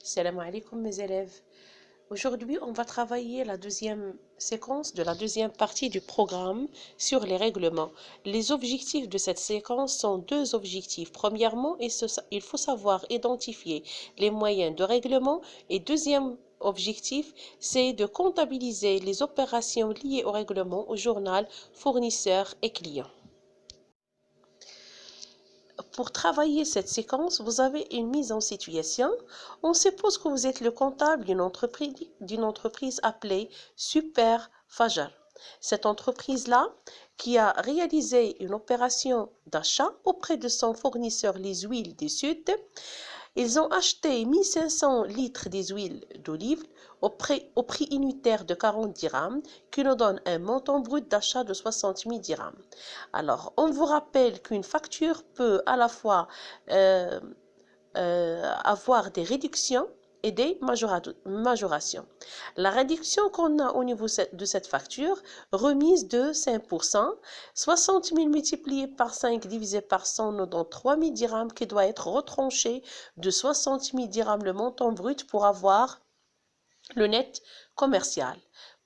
Salam alaikum mes élèves. Aujourd'hui, on va travailler la deuxième séquence de la deuxième partie du programme sur les règlements. Les objectifs de cette séquence sont deux objectifs. Premièrement, il faut savoir identifier les moyens de règlement et deuxième objectif, c'est de comptabiliser les opérations liées au règlement au journal fournisseur et client. Pour travailler cette séquence, vous avez une mise en situation. On suppose que vous êtes le comptable d'une entreprise appelée Super Fajal. Cette entreprise-là, qui a réalisé une opération d'achat auprès de son fournisseur Les Huiles du Sud, ils ont acheté 1500 litres d'huile d'olive au prix unitaire de 40 dirhams, qui nous donne un montant brut d'achat de 60 000 dirhams. Alors, on vous rappelle qu'une facture peut à la fois avoir des réductions et des majorations. La réduction qu'on a au niveau de cette facture, remise de 5%, 60 000 multiplié par 5 divisé par 100 nous donne 3 000 dirhams qui doit être retranché de 60 000 dirhams le montant brut pour avoir le net commercial.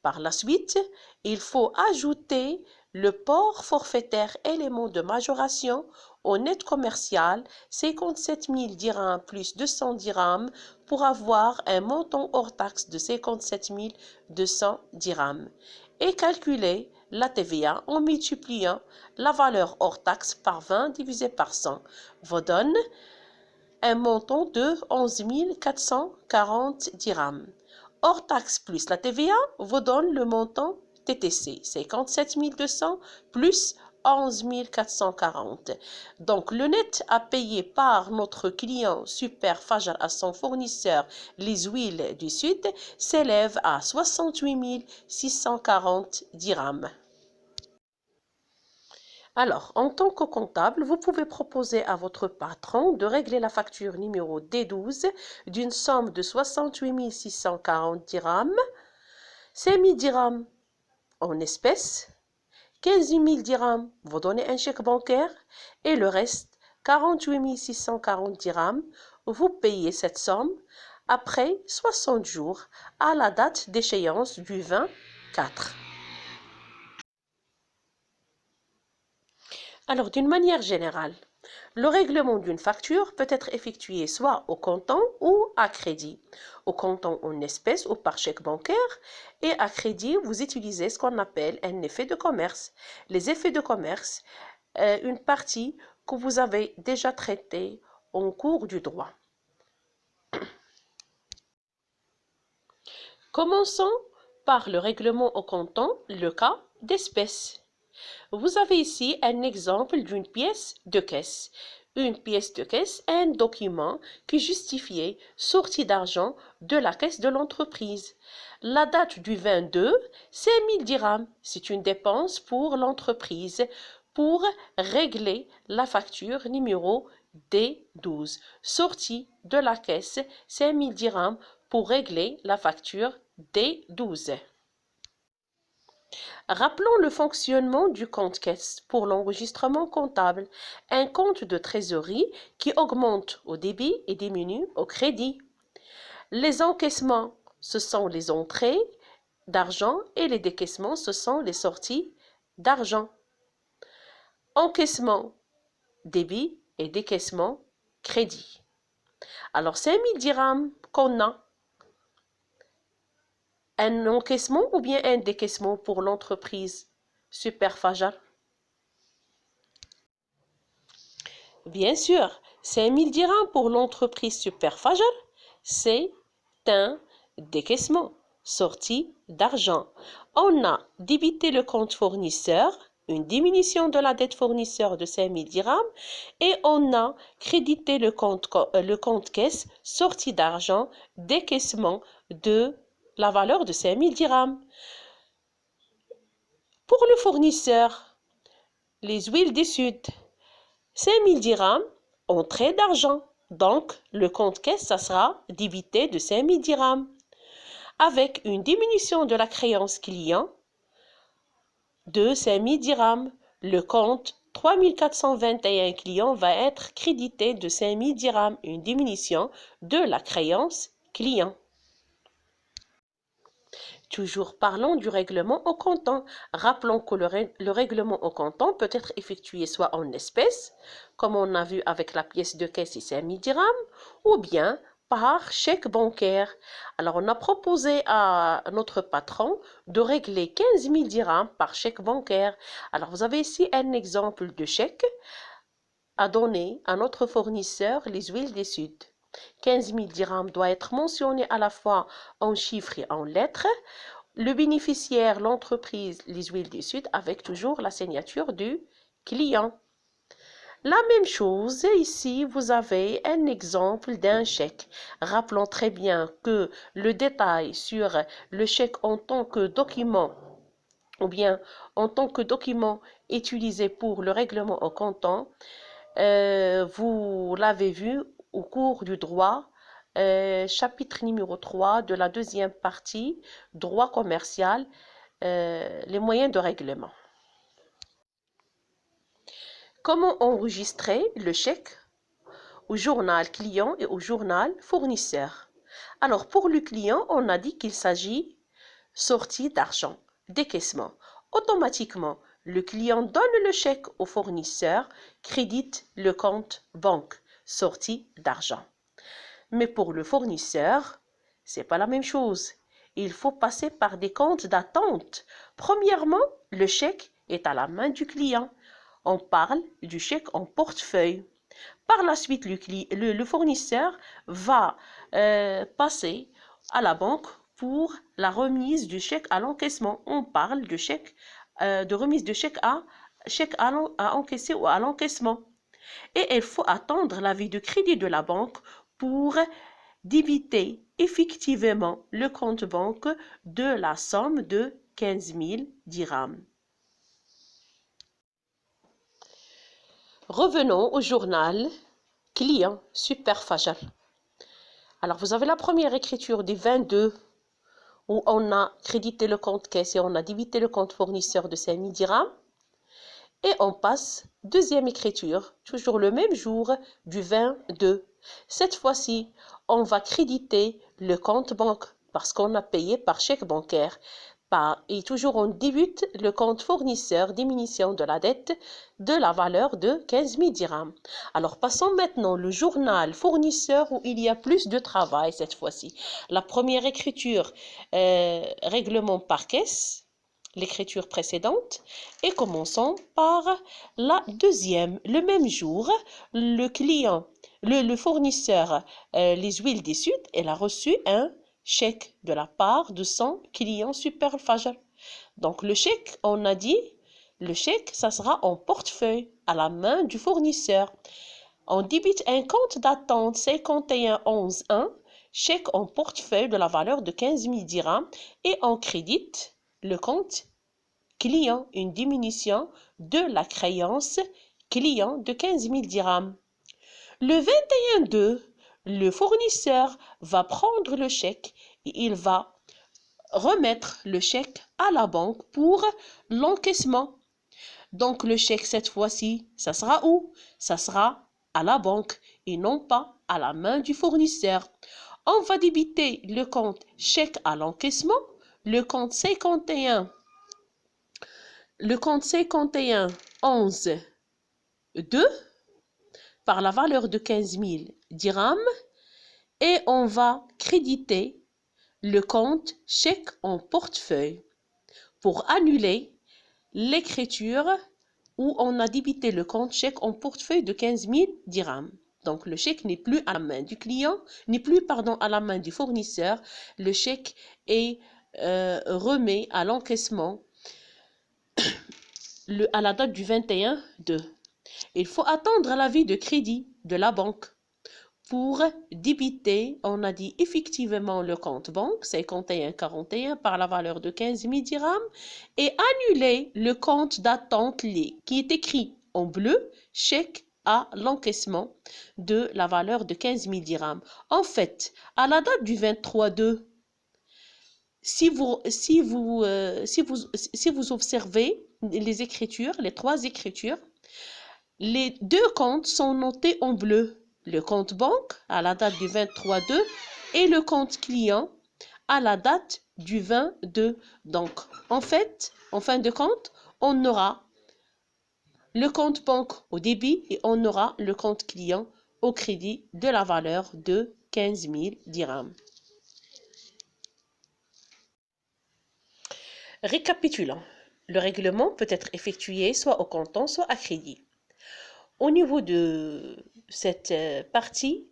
Par la suite, il faut ajouter le port forfaitaire élément de majoration au net commercial, 57 000 dirhams plus 200 dirhams pour avoir un montant hors taxe de 57 200 dirhams. Et calculer la TVA en multipliant la valeur hors taxe par 20 divisé par 100 vous donne un montant de 11 440 dirhams. Hors taxe plus la TVA vous donne le montant TTC, 57 200 plus 11 440. Donc, le net à payer par notre client Super Fajal à son fournisseur Les Huiles du Sud s'élève à 68 640 dirhams. Alors, en tant que comptable, vous pouvez proposer à votre patron de régler la facture numéro D12 d'une somme de 68 640 dirhams, 5 000 dirhams en espèces, 15 000 dirhams, vous donnez un chèque bancaire et le reste, 48 640 dirhams, vous payez cette somme après 60 jours à la date d'échéance du 24. Alors, d'une manière générale, le règlement d'une facture peut être effectué soit au comptant ou à crédit. Au comptant en espèces ou par chèque bancaire et à crédit, vous utilisez ce qu'on appelle un effet de commerce. Les effets de commerce, une partie que vous avez déjà traitée en cours du droit. Commençons par le règlement au comptant, le cas d'espèces. Vous avez ici un exemple d'une pièce de caisse. Une pièce de caisse est un document qui justifiait sortie d'argent de la caisse de l'entreprise. La date du 22, c'est 1000 dirhams. C'est une dépense pour l'entreprise pour régler la facture numéro D12. Sortie de la caisse, c'est 1000 dirhams pour régler la facture D12. Rappelons le fonctionnement du compte caisse pour l'enregistrement comptable, un compte de trésorerie qui augmente au débit et diminue au crédit. Les encaissements, ce sont les entrées d'argent et les décaissements, ce sont les sorties d'argent. Encaissement, débit et décaissement, crédit. Alors, 5 000 dirhams qu'on a. Un encaissement ou bien un décaissement pour l'entreprise Super Fajal? Bien sûr, 5 000 dirhams pour l'entreprise Super Fajal, c'est un décaissement, sortie d'argent. On a débité le compte fournisseur, une diminution de la dette fournisseur de 5 000 dirhams et on a crédité le compte caisse, sortie d'argent, décaissement de la valeur de 5 000 dirhams. Pour le fournisseur, Les Huiles du Sud, 5 000 dirhams, entrée d'argent. Donc, le compte caisse, ça sera débité de 5 000 dirhams. Avec une diminution de la créance client de 5 000 dirhams, le compte 3 421 clients va être crédité de 5 000 dirhams, une diminution de la créance client. Toujours parlons du règlement au comptant. Rappelons que le règlement au comptant peut être effectué soit en espèces, comme on a vu avec la pièce de caisse ici à 1000 dirhams, ou bien par chèque bancaire. Alors, on a proposé à notre patron de régler 15 000 dirhams par chèque bancaire. Alors, vous avez ici un exemple de chèque à donner à notre fournisseur, les huiles des Suds. 15 000 dirhams doit être mentionné à la fois en chiffres et en lettres. Le bénéficiaire, l'entreprise, les huiles du Sud, avec toujours la signature du client. La même chose, ici, vous avez un exemple d'un chèque. Rappelons très bien que le détail sur le chèque en tant que document ou bien en tant que document utilisé pour le règlement au comptant, vous l'avez vu au cours du droit, chapitre numéro 3 de la deuxième partie, droit commercial, les moyens de règlement. Comment enregistrer le chèque au journal client et au journal fournisseur? Alors, pour le client, on a dit qu'il s'agit sortie d'argent, décaissement. Automatiquement, le client donne le chèque au fournisseur, crédite le compte banque, sortie d'argent. Mais pour le fournisseur, c'est pas la même chose. Il faut passer par des comptes d'attente. Premièrement, le chèque est à la main du client. On parle du chèque en portefeuille. Par la suite, le fournisseur va passer à la banque pour la remise du chèque à l'encaissement. On parle de chèque, de remise de chèque à encaisser ou à l'encaissement. Et il faut attendre l'avis de crédit de la banque pour débiter effectivement le compte banque de la somme de 15 000 dirhams. Revenons au journal client Super Fajr. Alors, vous avez la première écriture des 22 où on a crédité le compte caisse et on a débité le compte fournisseur de 5 000 dirhams. Et on passe deuxième écriture, toujours le même jour du 22. Cette fois-ci, on va créditer le compte banque parce qu'on a payé par chèque bancaire. Et toujours on débute le compte fournisseur, diminution de la dette de la valeur de 15 000 dirhams. Alors passons maintenant le journal fournisseur où il y a plus de travail cette fois-ci. La première écriture, règlement par caisse, l'écriture précédente, et commençons par la deuxième. Le même jour, le client, le fournisseur, les huiles des Suds, elle a reçu un chèque de la part de son client Super Fajr. Donc le chèque, on a dit, le chèque, ça sera en portefeuille à la main du fournisseur. On débite un compte d'attente 5111-1, chèque en portefeuille de la valeur de 15 000 dirhams et on crédite le compte client, une diminution de la créance client de 15 000 dirhams. Le 21-2, le fournisseur va prendre le chèque et il va remettre le chèque à la banque pour l'encaissement. Donc le chèque cette fois-ci, ça sera où? Ça sera à la banque et non pas à la main du fournisseur. On va débiter le compte chèque à l'encaissement, le compte 51 11 2 par la valeur de 15 000 dirhams et on va créditer le compte chèque en portefeuille pour annuler l'écriture où on a débité le compte chèque en portefeuille de 15 000 dirhams. Donc le chèque n'est plus à la main du client, n'est plus à la main du fournisseur. Le chèque est remis à l'encaissement à la date du 21-2. Il faut attendre l'avis de crédit de la banque pour débiter, on a dit effectivement le compte banque 5141 par la valeur de 15 000 dirhams et annuler le compte d'attente qui est écrit en bleu, chèque à l'encaissement de la valeur de 15 000 dirhams. En fait, à la date du 23-2, si vous observez les écritures, les trois écritures, les deux comptes sont notés en bleu. Le compte banque à la date du 23-2 et le compte client à la date du 22. Donc, en fait, en fin de compte, on aura le compte banque au débit et on aura le compte client au crédit de la valeur de 15 000 dirhams. Récapitulons. Le règlement peut être effectué soit au comptant, soit à crédit. Au niveau de cette partie,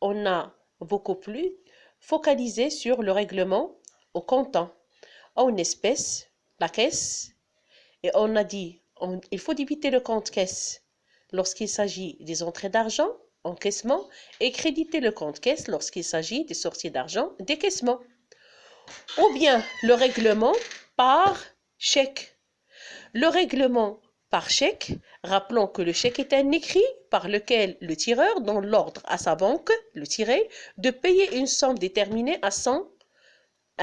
on a beaucoup plus focalisé sur le règlement au comptant, en espèces, la caisse, et on a dit il faut débiter le compte caisse lorsqu'il s'agit des entrées d'argent, encaissement, et créditer le compte caisse lorsqu'il s'agit des sorties d'argent, décaissement. Ou bien le règlement par chèque. Le règlement par chèque, rappelons que le chèque est un écrit par lequel le tireur donne l'ordre à sa banque, le tiré, de payer une somme déterminée à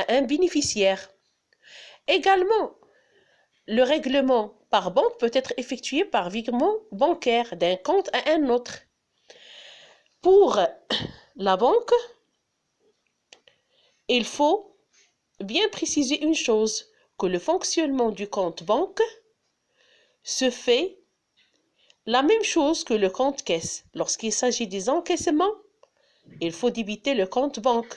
un bénéficiaire. Également, le règlement par banque peut être effectué par virement bancaire d'un compte à un autre. Pour la banque, il faut bien préciser une chose, que le fonctionnement du compte banque se fait la même chose que le compte caisse. Lorsqu'il s'agit des encaissements, il faut débiter le compte banque.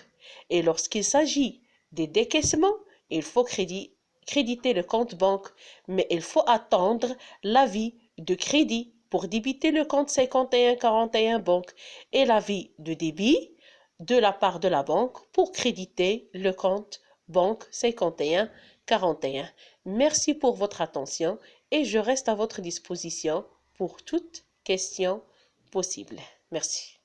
Et lorsqu'il s'agit des décaissements, il faut créditer le compte banque. Mais il faut attendre l'avis de crédit pour débiter le compte 5141 banque et l'avis de débit de la part de la banque pour créditer le compte banque 5141. Merci pour votre attention et je reste à votre disposition pour toute question possible. Merci.